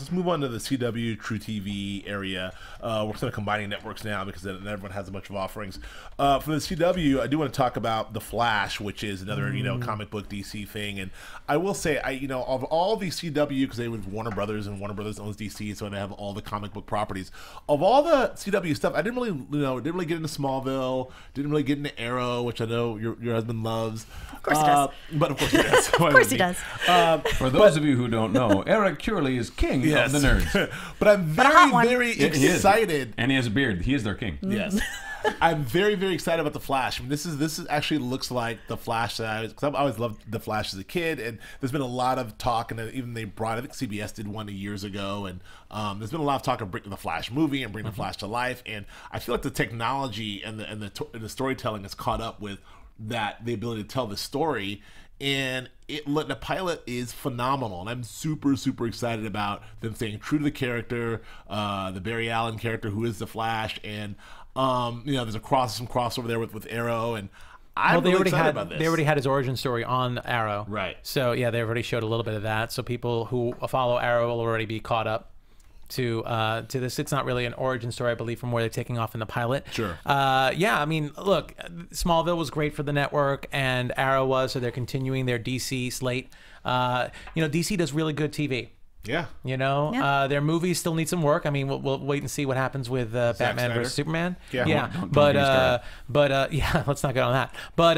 let's move on to the CW TrueTV area. We're sort of combining networks now because then everyone has a bunch of offerings. For the CW, I do want to talk about The Flash, which is another comic book DC thing. And I will say, of all the CW, because they were Warner Brothers and Warner Brothers owns DC, so they have all the comic book properties. Of all the CW stuff, I didn't really get into Smallville, didn't really get into Arrow, which I know your husband loves. Of course he does. But of course he does. Of course he does. For those of you who don't know, Eric Cearley is king of the nerds. But I'm very excited. And he has a beard. He is their king. Yes. I'm very, very excited about The Flash. I mean, this is actually looks like The Flash that because I've always loved The Flash as a kid, and there's been a lot of talk, and even they brought, I think CBS did one years ago, and there's been a lot of talk of bringing the Flash movie and bringing the Flash to life, and I feel like the technology and the storytelling has caught up with that, the ability to tell the story. And the pilot is phenomenal, and I'm super, super excited about them staying true to the character, the Barry Allen character who is the Flash, and there's some crossover there with Arrow, and I'm really excited about this. They already had his origin story on Arrow, right? So yeah, they already showed a little bit of that. So people who follow Arrow will already be caught up to this. It's not really an origin story, I believe, from where they're taking off in the pilot. Sure. Yeah, I mean, look, Smallville was great for the network, and Arrow was, so they're continuing their DC slate. DC does really good TV. Yeah. Their movies still need some work. I mean, we'll wait and see what happens with Batman versus Superman. Yeah. But let's not get on that. But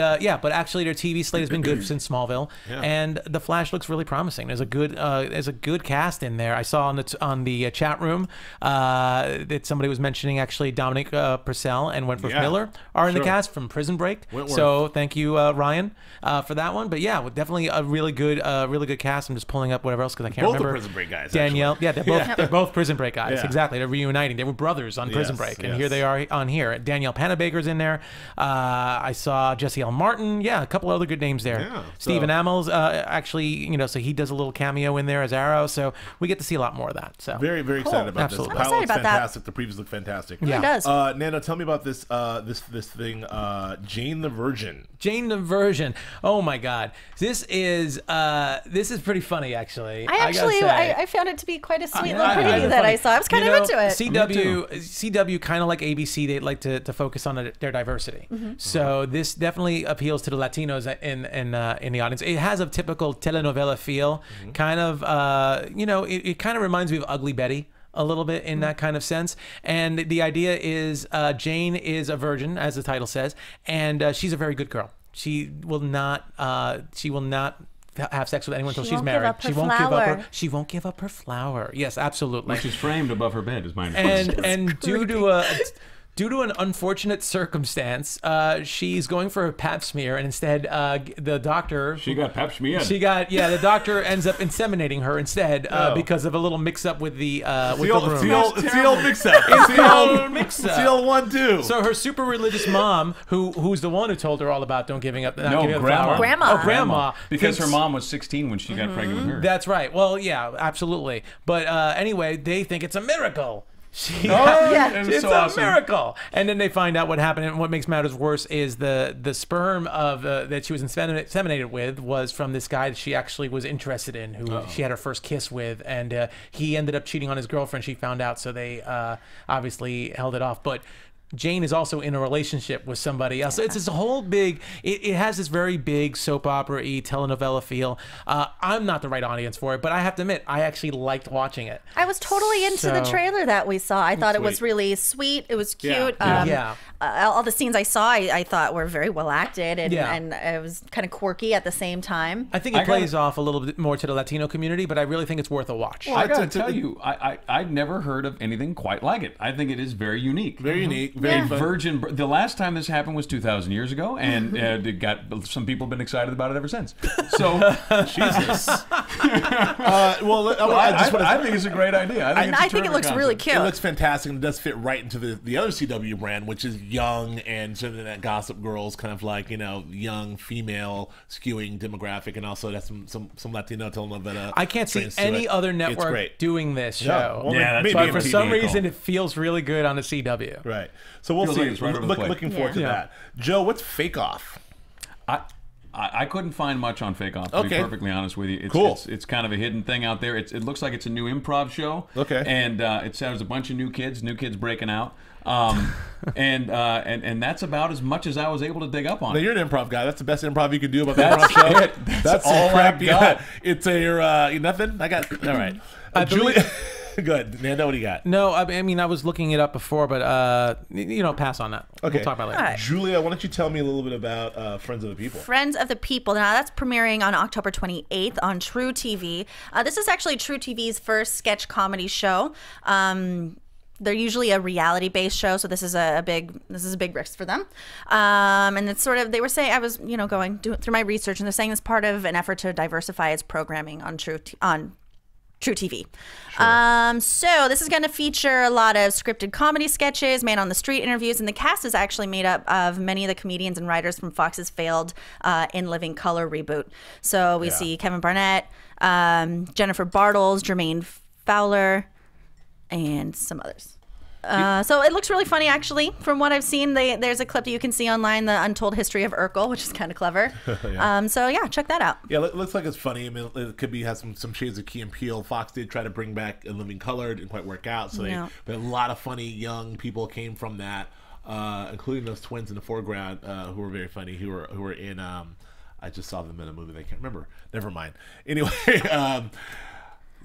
actually their TV slate has been good since Smallville, and The Flash looks really promising. There's a good cast in there. I saw on the chat room that somebody was mentioning actually Dominic Purcell and Wentworth Miller are in the cast from Prison Break. So thank you, Ryan, for that one. But yeah, definitely a really good cast. I'm just pulling up whatever else because I can't remember. Prison Break guys, Danielle, they're both Prison Break guys. Exactly, they're reuniting. They were brothers on Prison Break, and here they are on here. Danielle Panabaker's in there. I saw Jesse L. Martin. Yeah, a couple other good names there. Stephen Amell's actually, so he does a little cameo in there as Arrow. So we get to see a lot more of that. So very, very excited about this. The pilot looks fantastic. The previews look fantastic. Yeah, it does. Nando, tell me about this this thing, Jane the Virgin. Jane the Virgin. Oh my God, this is pretty funny actually. I found it to be quite a sweet little preview that I saw. I was kind of into it. CW, kind of like ABC, they like to focus on their diversity. So this definitely appeals to the Latinos in the audience. It has a typical telenovela feel, kind of. It kind of reminds me of Ugly Betty a little bit in that kind of sense. And the idea is Jane is a virgin, as the title says, and she's a very good girl. She will not have sex with anyone until she's married. She won't give up her flower. Yes, absolutely. Which is framed above her bed, is my understanding. And due to an unfortunate circumstance, she's going for a pap smear, and instead, the doctor... She got pap smeared. The doctor ends up inseminating her instead because of a little mix-up with the It's the old mix-up. It's the old one, too. So her super religious mom, who's the one who told her all about don't giving up Grandma. Grandma. Oh, Grandma. Because her mom was 16 when she got pregnant with her. That's right. Well, yeah, absolutely. But anyway, they think it's a miracle. It's a miracle. And then they find out what happened, and what makes matters worse is the sperm of that she was inseminated with was from this guy that she actually was interested in, who she had her first kiss with, and he ended up cheating on his girlfriend. She found out, so they obviously held it off. But Jane is also in a relationship with somebody else. So it's this whole big, it has this very big soap opera-y telenovela feel. I'm not the right audience for it, but I have to admit, I actually liked watching it. I was totally into the trailer that we saw. I thought it was really sweet. It was cute. All the scenes I saw, I thought were very well acted, and it was kind of quirky at the same time. I think it plays off a little bit more to the Latino community, but I really think it's worth a watch. Well, I gotta tell you, I've never heard of anything quite like it. I think it is very unique. Very unique. Virgin. The last time this happened was 2,000 years ago, and it got some people have been excited about it ever since. So, Jesus. I think it's a great idea. I think it looks really cute. It looks fantastic, and it does fit right into the other CW brand, which is young and sort of that Gossip Girls kind of like young female skewing demographic, and also that's some Latino telenovela. I can't see any other network doing this show. But for some reason, it feels really good on the CW. Right. So we'll see. Like it's right looking forward to that. Joe, what's Fake Off? I couldn't find much on Fake Off, to be perfectly honest with you. It's kind of a hidden thing out there. It looks like it's a new improv show. Okay. And it has a bunch of new kids breaking out. And that's about as much as I was able to dig up on. Now, you're an improv guy. That's the best improv you can do about the improv show. That's all crap. Yeah. It's nothing. I got all right. Julia. Good. Nando, what do you got? No, I mean, I was looking it up before, but, pass on that. Okay. We'll talk about it later. Right. Julia, why don't you tell me a little bit about Friends of the People? Friends of the People. Now, that's premiering on October 28th on TruTV. This is actually TruTV's first sketch comedy show. They're usually a reality-based show, so this is a big risk for them. And it's sort of, they were saying, I was going through my research, and they're saying it's part of an effort to diversify its programming on TruTV. Sure. So this is going to feature a lot of scripted comedy sketches, man-on-the-street interviews, and the cast is actually made up of many of the comedians and writers from Fox's failed In Living Color reboot. So we see Kevin Barnett, Jennifer Bartles, Jermaine Fowler, and some others. So it looks really funny, actually. From what I've seen, there's a clip that you can see online, The Untold History of Urkel, which is kind of clever. So check that out. Yeah, it looks like it's funny. I mean, it could has some shades of Key and Peele. Fox did try to bring back In Living Color, didn't quite work out. So but a lot of funny young people came from that, including those twins in the foreground who were very funny. Who were in I just saw them in a movie that I can't remember. Never mind. Anyway.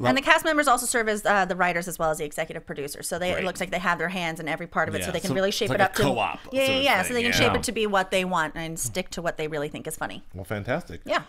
And the cast members also serve as the writers as well as the executive producers. So it looks like they have their hands in every part of it, so they can really shape it up to co-op. So they can shape it to be what they want and stick to what they really think is funny. Well, fantastic. Yeah.